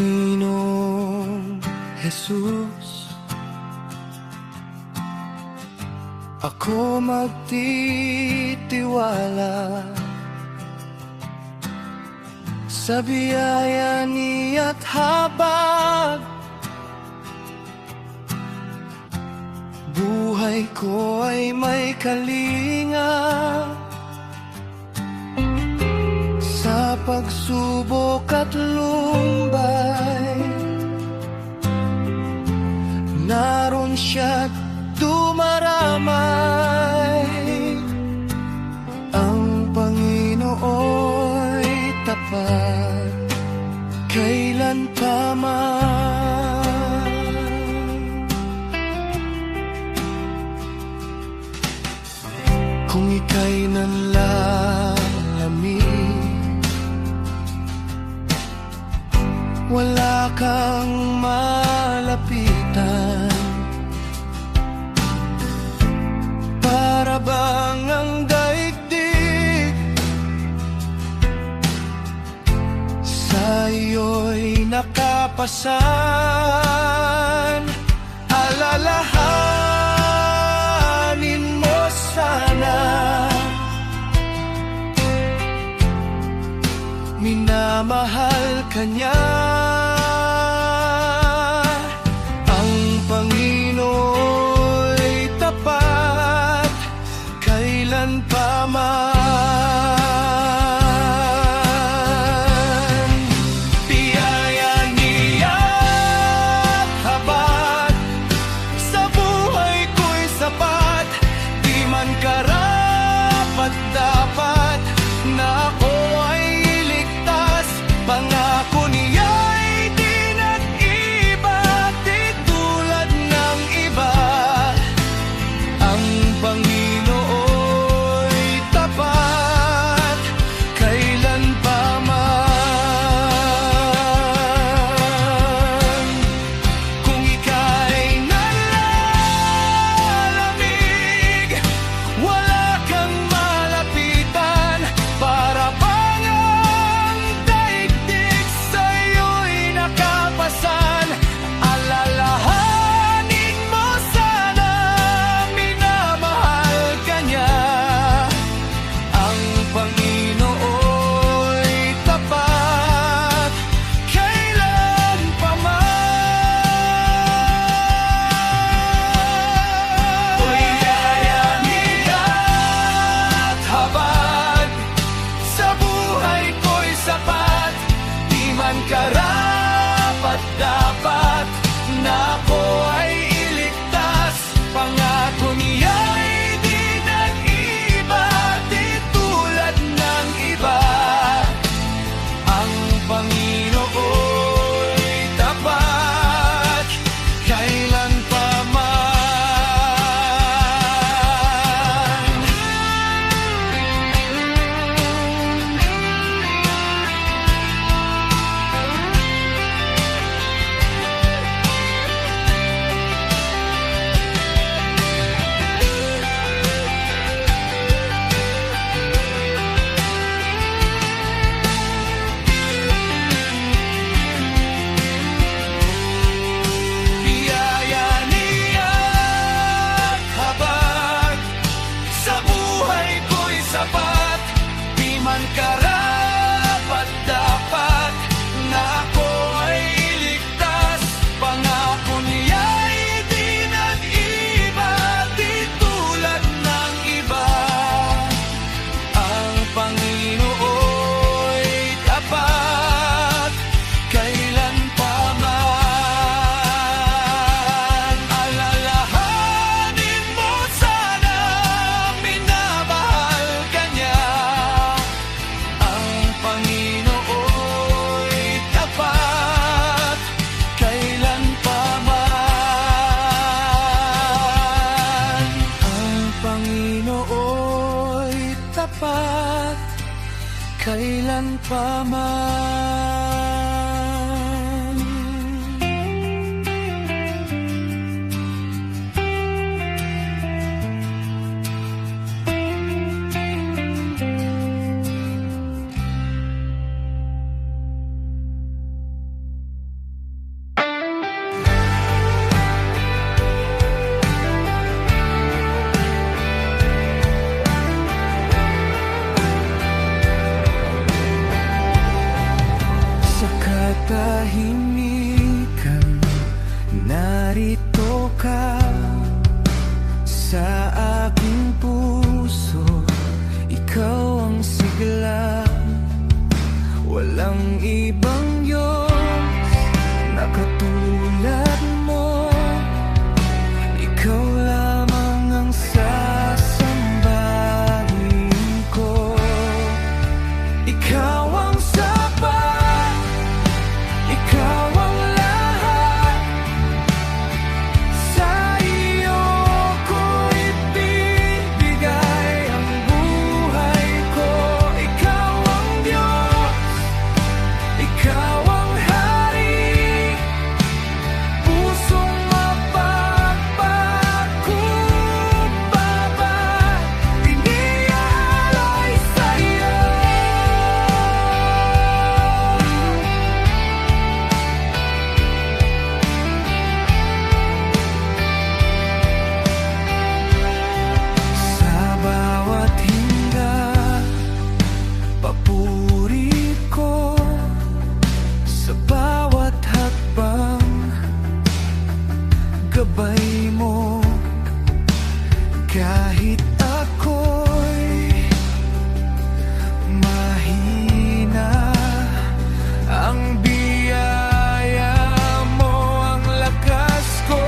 Panginoong Jesus, ako magtitiwala sa biyaya niya't habag. Buhay ko ay may kalinga sa pagsubok at lumbay. Naroon siya't dumaramay. Ang Panginoo'y tapat kailan pa man. Kung ika'y nanlalamig, wala kang malapitan. Para bang ang daigdig sa iyo'y nakapasan. Alalahanin mo sana, minamahal ka niya. Ang Panginoo'y tapat kailan pa man. Biyaya niya't habag sa buhay ko'y sapat. Di man karapat-dapat na ako ay iligtas. Pangako niya'y di nag-iba, di tulad ng iba. Ang Panginoon'y tapat kailan pa man. Kung ika'y nalalamig, wala kang malapitan. Para bang ang daigdig sa'yo'y nakapasan. Alalahanin mo sana, minamahal ka niya. Ang Panginoo'y tapat kailan pa man. Biyaya niya't habag sa buhay ko'y sapat. Di man karapat-dapat na ako ay iligtas. Pangako niya'y di nag-iba, di tulad ng iba. Ang Panginoon'y tapat kailan pa man. Biyaya niya't habag sa buhay ko'y sapat. Di man karapat-dapat na ako ay iligtas. Pangako niya'y di nag-iba, di tulad ng iba. Ang Panginoon'y tapat kailan pa man. Alalahanin mo sana, minamahal ka niya. Ang Panginoon'y tapat kailan pa man. Ang Panginoon'y tapat kailan pa man. katahimikan, narito ka sa aking puso. Ikaw ang sigla, walang ibang Diyos na katulad mo. Ikaw lamang ang sasambahin ko. Ikaw ang sapat, ikaw ang lahat. Sa iyo ko ibibigay ang buhay ko. Ikaw ang Diyos, ikaw ang hari, pusong mapagpapakumbaba, inialay sa'yo. Sa bawat hinga, papuri ko. Sa bawat hakbang, gabay mo. Kahit ako'y mahina, ang biyaya mo ang lakas ko.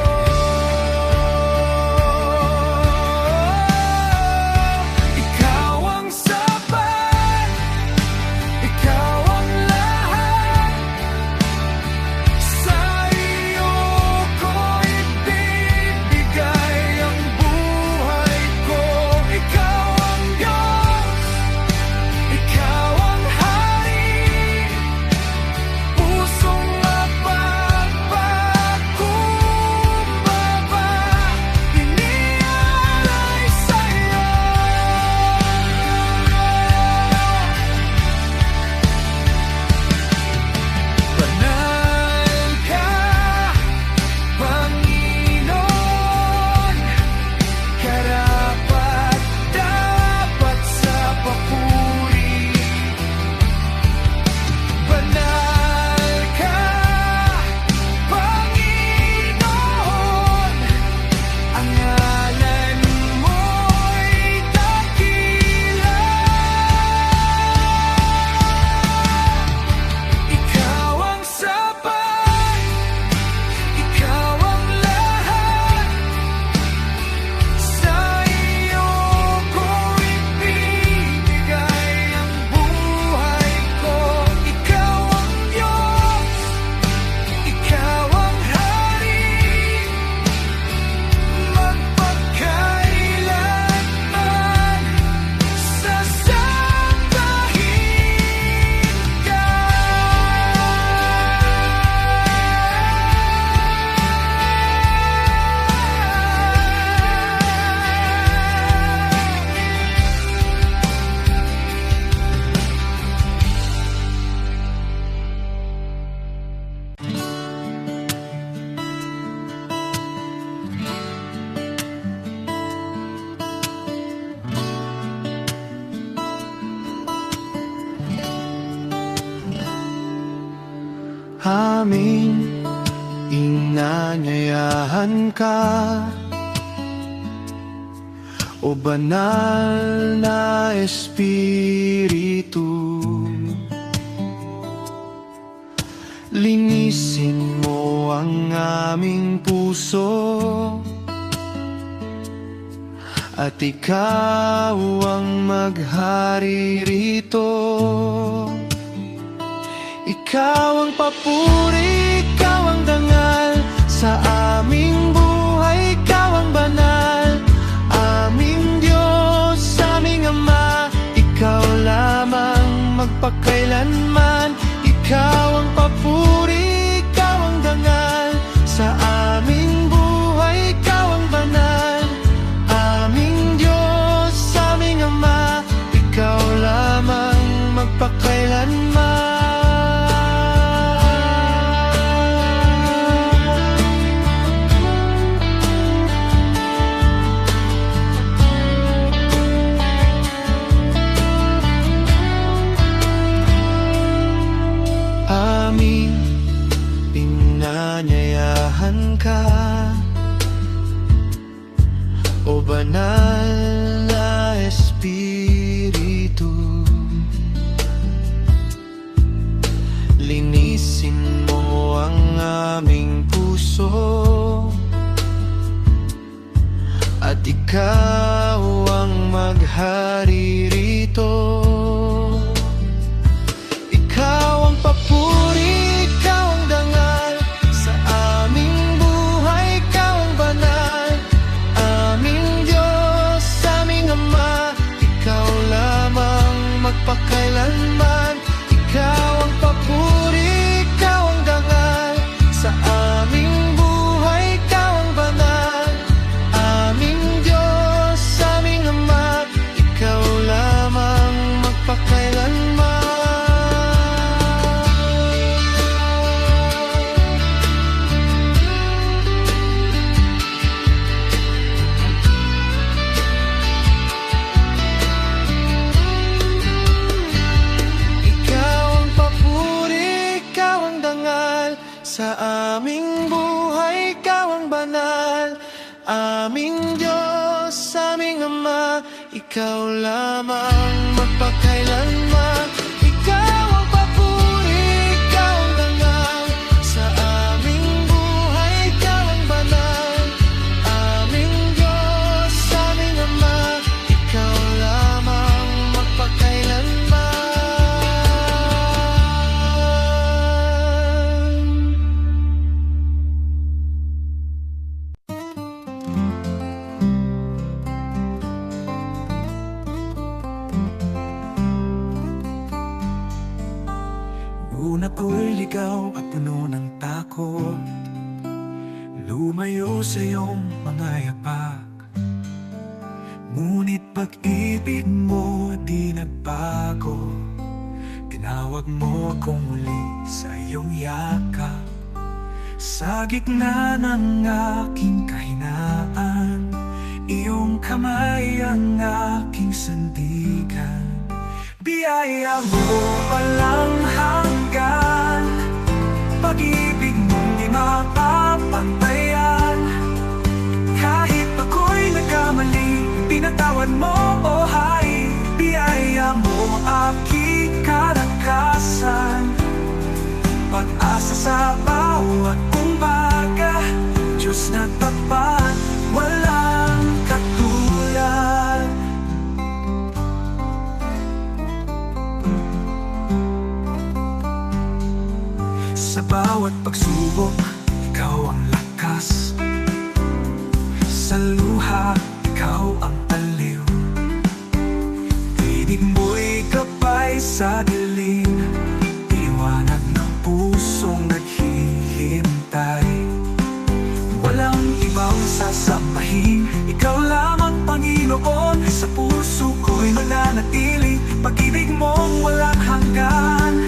Ikaw ang sapat, ikaw ang lahat. Sa iyo ko ibibigay ang buhay ko. Ikaw ang Diyos, ikaw ang hari, pusong mapagpapakumbaba, inialay sa'yo. Banal ka, Panginoon, karapat-dapat sa papuri. Banal ka, Panginoon, ang ngalan mo'y dakila. Ikaw ang sapat, ikaw ang lahat. Sa iyo ko ibibigay ang buhay ko. Ikaw ang Diyos, ikaw ang hari, magpakailanman sasambahin ka. Aming inanyayahan ka, o banal na Espiritu. Linisin mo ang aming puso, at ikaw ang maghari rito. Ikaw ang papuri, ikaw ang dangal sa aming buhay, ikaw ang banal, aming Diyos, aming Ama. Ikaw lamang magpakailanman. Ikaw ang papuri, ikaw ang dangal sa aming buhay, ikaw ang banal, aming Diyos, aming Ama. Ikaw lamang magpakailanman. inanyayahan ka, o banal na Espiritu. Linisin mo ang aming puso, at ikaw ang maghari rito. Ikaw ang papuri, ikaw ang dangal sa aming buhay, ikaw ang banal, aming Diyos, aming Ama. Ikaw lamang magpakailanman. Ikaw ang papuri, ikaw ang dangal sa aming buhay, ikaw ang banal, aming Diyos, aming Ama. Ikaw lamang magpakailanman. Sa aming buhay, ikaw ang banal, aming Diyos, aming Ama. Ikaw lamang magpakailanman. Ikaw ang papuri, ikaw ang dangal sa aming buhay, ikaw ang banal, aming Diyos, aming Ama. Ikaw lamang magpakailanman. Una ko'y ligaw at puno ng takot, lumayo sa iyong mga yapak. Ngunit pag-ibig mo di nagbago, tinawag mo akong muli sa iyong yakap. Sa gitna ng aking kahinaan, iyong kamay ang aking sandigan. Biyaya mo walang hanggan, pag-ibig mong di mapapantayan. Kahit ako'y nagkamali, pinatawad mo, oh hay. Biyaya mo aking kalakasan, pag-asa sa bawat umaga. Diyos na tapat, walang katulad. Sa bawat pagsubok, ikaw ang lakas. Sa luha, ikaw ang aliw. Tinig mo'y gabay sa dilim, liwanag ng pusong naghihintay. Walang ibang sasambahin, ikaw lamang Panginoon. Sa puso ko'y mananatili, pag-ibig mong walang hanggan.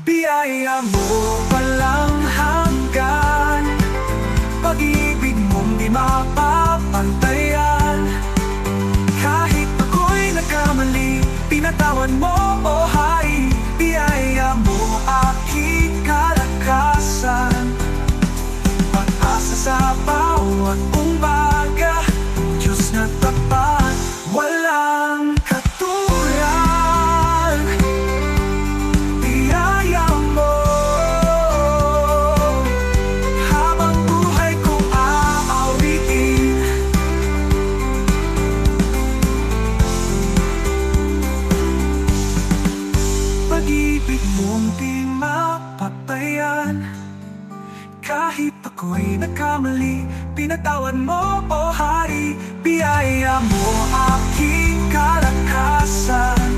Biyaya mo walang hanggan, pag-ibig mong di mapapantayan. Kahit ako'y nagkamali, pinatawad mo, oh hay. Biyaya mo aking kalakasan, pag-asa sa bawat umaga. Diyos na tapat, walang katulad. Biyaya mo, habang buhay kong aawitin. Pag-ibig mong di mapatayan. Kahit ako'y nagkamali, pinatawad mo, oh hari. Biyaya mo aking kalakasan.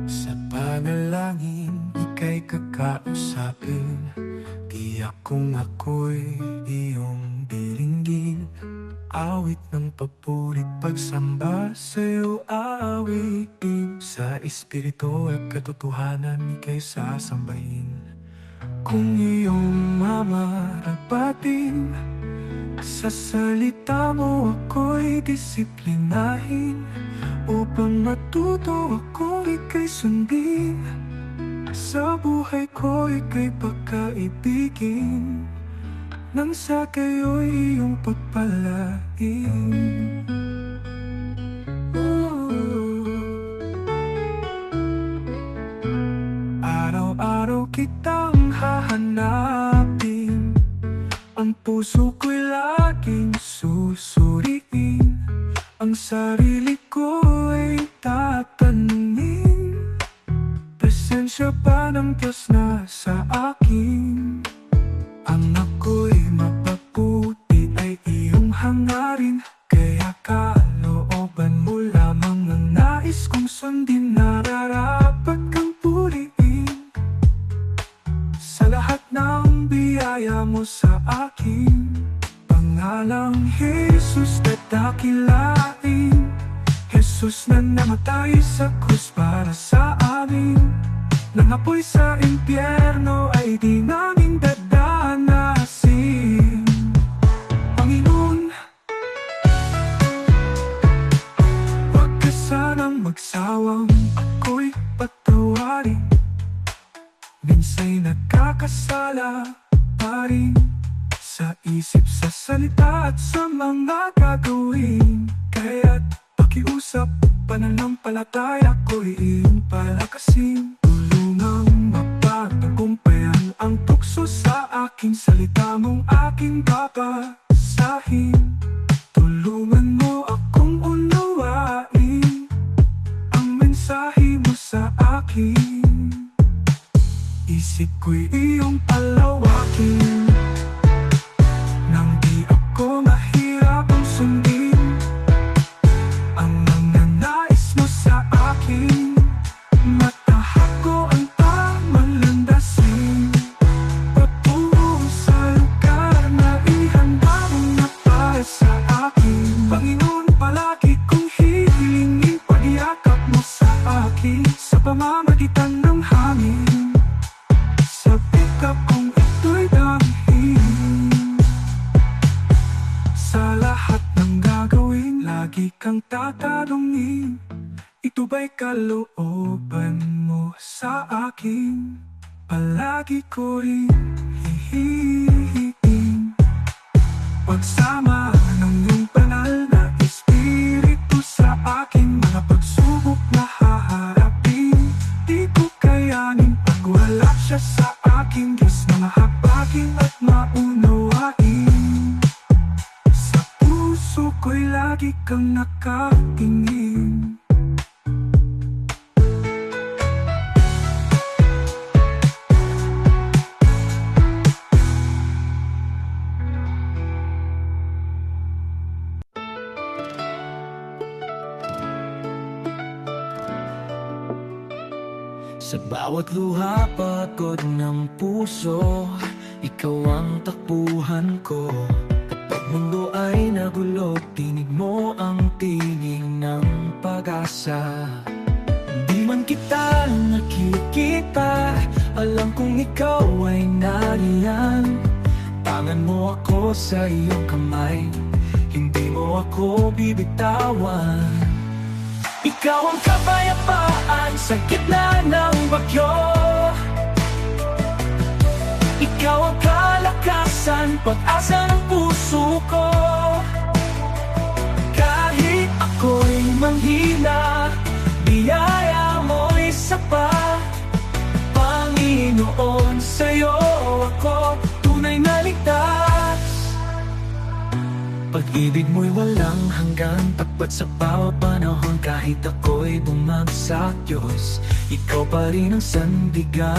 Sa panalangin, ika'y kakausapin. Tiyak kung ako'y iyong diringgin. Awit ng papurit, pagsamba sa'yo aawitin. Sa espiritu at katotohanan ika'y sasambahin. Kung iyong mamarapatin, sa salita mo ako'y disiplinahin. Upang upang matuto ako ika'y sundin. Sa buhay ko ika'y pagkaibigin, nang sa kayo'y iyong pagpalain. Araw-araw kitang hahanapin, ang puso ko'y laging susuriin, ang sarili ko ay tatanungin, presensya ba ng Diyos na sa akin? Ang ako'y mapabuti ay iyong hangarin, kaya kalooban mo lamang ang nais kong sundin. Nararapat kang puriin sa lahat ng biyaya mo sa akin. Pangalang Jesus dadakilain, Jesus na namatay sa krus para sa amin. Nangapoy sa impyerno ay di namin dadanasin. Panginoon, huwag ka sanang magsawang ako'y patawarin. Minsa'y nagkakasala pa rin, sa isip, sa salita at sa mga gagawin. Kaya't pakiusap, pananampalataya ko'y iyong palakasin. Tulungang mapagtagumpayan ang tukso sa aking salita mong aking babasahin. Tulungan mo akong unawain ang mensahe mo sa akin. Isip ko'y iyong palawakin, nang di ako mahirapang sundin ang mga nais mo sa akin. Matahak ko ang tamang landasin, patungo sa lugar na ihanda mo na para sa akin. Panginoon, palagi kong hihilingin pag-iakap mo sa akin, sa pamamagitan ng hangin, sa pikap kong ito'y damhin. Sa lahat ng gagawin, lagi kang tatanungin, ito ba'y kalooban mo sa akin? Palagi ko rin hihihiin pagsama ng iyong banal na Espiritu sa aking mga pagsubok na haharapin. Di ko kayanin pag wala siya sa aking Diyos na mahabagin at maunawain. Sa puso ko'y lagi kang nakatingin. Sa bawat luha pagod ng puso, ikaw ang takbuhan ko. Kapag mundo ay nagulog, tinig mo ang tinig ng pag-asa. Di man kita nakikita, alam kong ikaw ay nariyan. Tangan mo ako sa iyong kamay, hindi mo ako bibitawan. Ikaw ang kapayapaan sa gitna ng bagyo, ikaw ang kalakasan, pag-asa ng puso ko. Kahit ako'y manghina, biyaya mo'y sapat. Panginoon, sa'yo ako tunay na ligtas. Pag-ibig mo'y walang hanggan, tapat sa bawat panahon. Kahit ako'y bumagsak, Diyos, ikaw pa rin ang sandigan.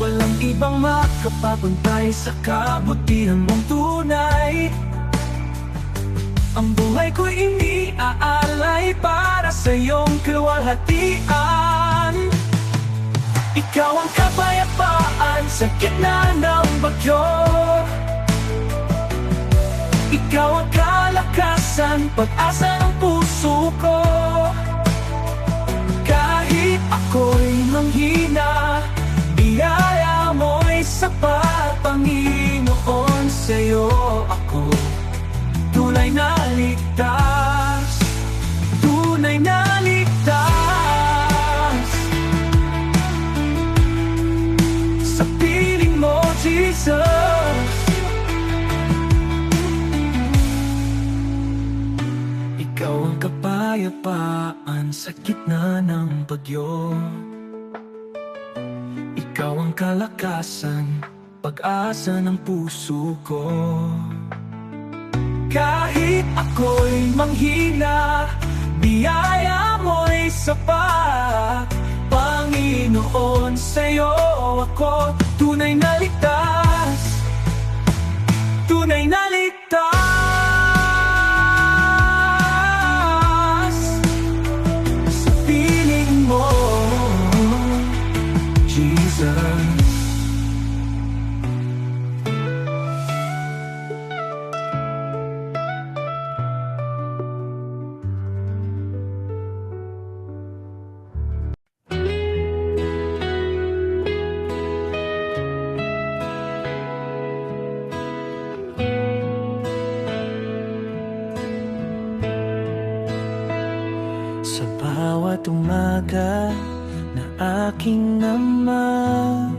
Walang ibang makapapantay sa kabutihan mong tunay. Ang buhay ko'y iniaalay para sa iyong kaluwalhatian. Ikaw ang kapayapaan sa gitna ng bagyo, ikaw ang kalakasan, pag-asa ng puso ko. Kahit ako'y manghina, biyaya mo'y sapat. Panginoon, sa'yo ako tunay na ligtas, tunay na ligtas. Sa piling mo, Jesus, ikaw ang kapayapaan sa gitna ng bagyo. Ikaw ang kalakasan, pag-asa ng puso ko. Kahit ako'y manghina, biyaya mo'y sapat. Panginoon, sa'yo ako tunay na ligtas, tunay na ligtas. Sa piling mo, Jesus. Sa bawat umaga na aking namamasdan,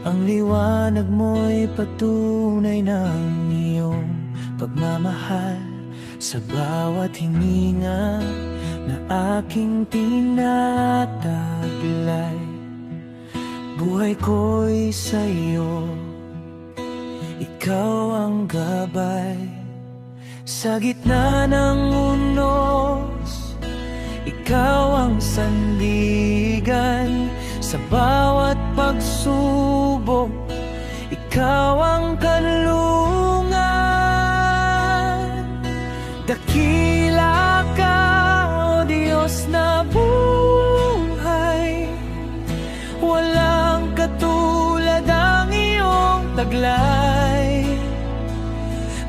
ang liwanag mo'y patunay ng iyong pagmamahal. Sa bawat hininga na aking tinataglay, buhay ko'y sa'yo, ikaw ang gabay. Sa gitna ng unos, ikaw ang sandigan. Sa bawat pagsubok, ikaw ang kanlungan. Dakila ka, O Diyos na buhay, walang katulad ang iyong taglay.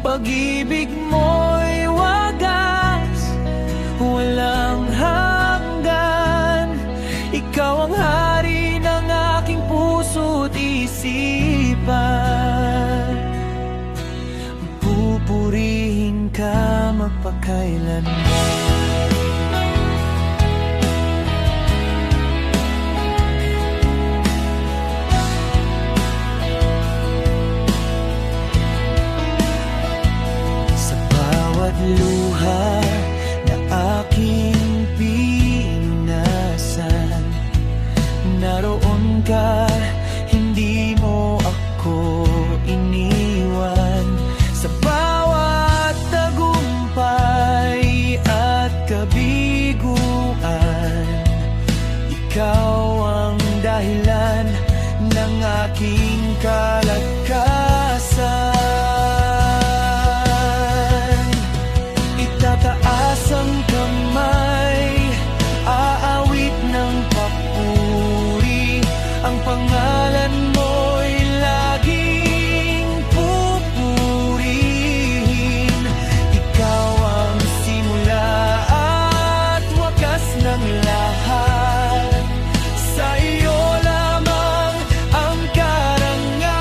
Pag-ibig mo'y wagas, walang hanggan. Ikaw ang hari ng aking puso't isipan. Pupurihin ka magpakailanman. Luha na aking pinasan, naroon ka, hindi mo ako iniwan. Sa bawat tagumpay at kabiguan, ikaw ang dahilan ng aking kalakasan. Taas ang kamay, aawit ng papuri, ang pangalan mo'y laging pupurihin. Ikaw ang simula at wakas ng lahat, sa iyo lamang ang karangalan.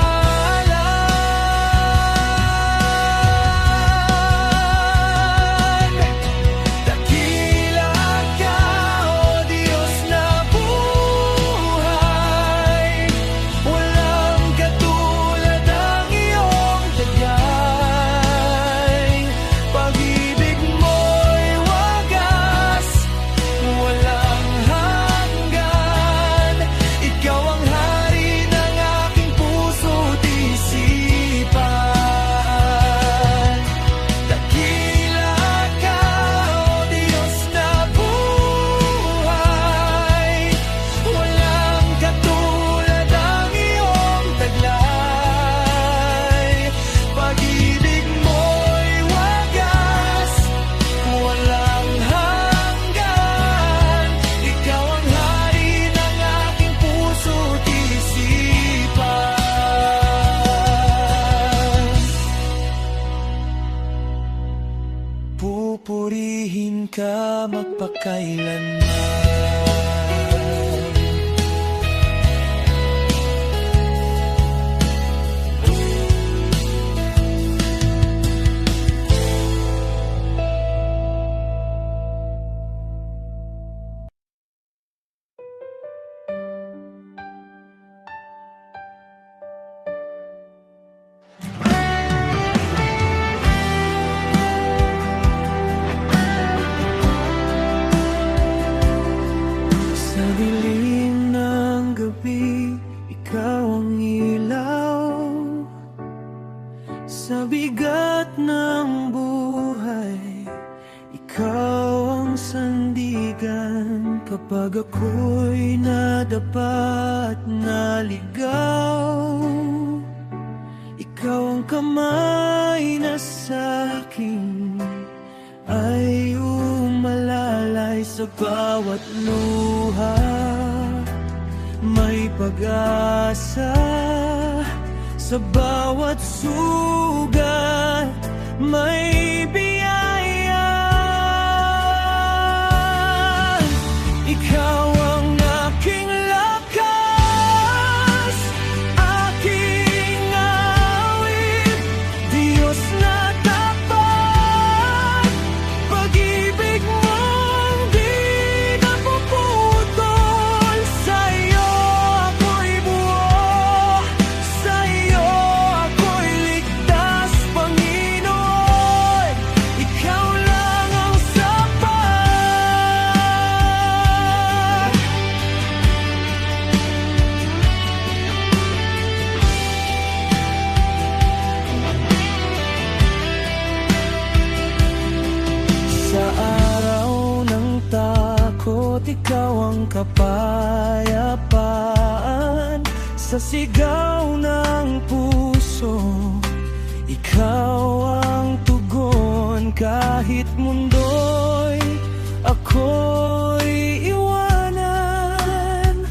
Pupurihin ka magpakailanman. Kapag ako'y nadapat naligaw, ikaw ang kamay na sa'kin ay umalalay sa bawat luha. May pag-asa sa bawat sugat, may biyaya. Ikaw ang aking lakas, aking awit, Diyos na tapat. Pag-ibig mong di napuputol, sa'yo ako'y buo, sa'yo ako'y ligtas, Panginoon. Ikaw lang ang sapat. Sa araw ng takot, ikaw ang kapayapaan. Sa sigaw ng puso, ikaw ang tugon. Kahit mundo'y ako'y iwanan,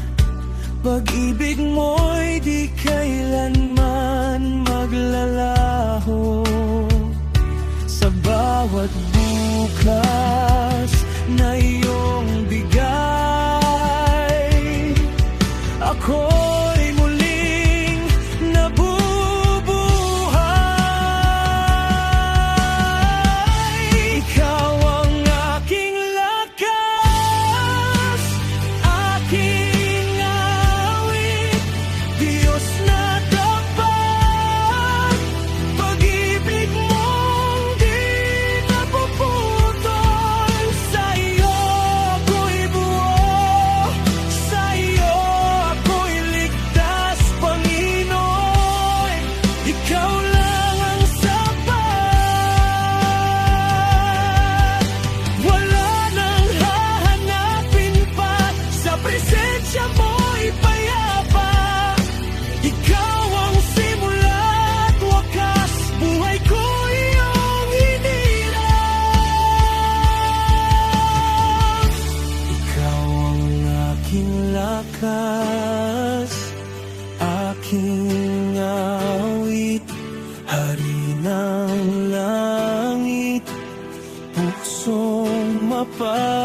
pag-ibig mo'y di kailanman maglalaho. Sa bawat bukas na iyong bigay, ako'y muling nabubuhay. Ikaw ang aking lakas, aking awit, Diyos na tapat. Pag-ibig mong di napuputol, sa'yo ako'y buo, sa'yo ako'y ligtas, Panginoon. Ikaw lang ang sapat. Wala nang hahanapin pa, sa presensya mo'y payapa. Ikaw ang simula at wakas, buhay ko iyong hinirang. Ikaw ang aking lakas, aking awit, hari ng langit, pusong mapag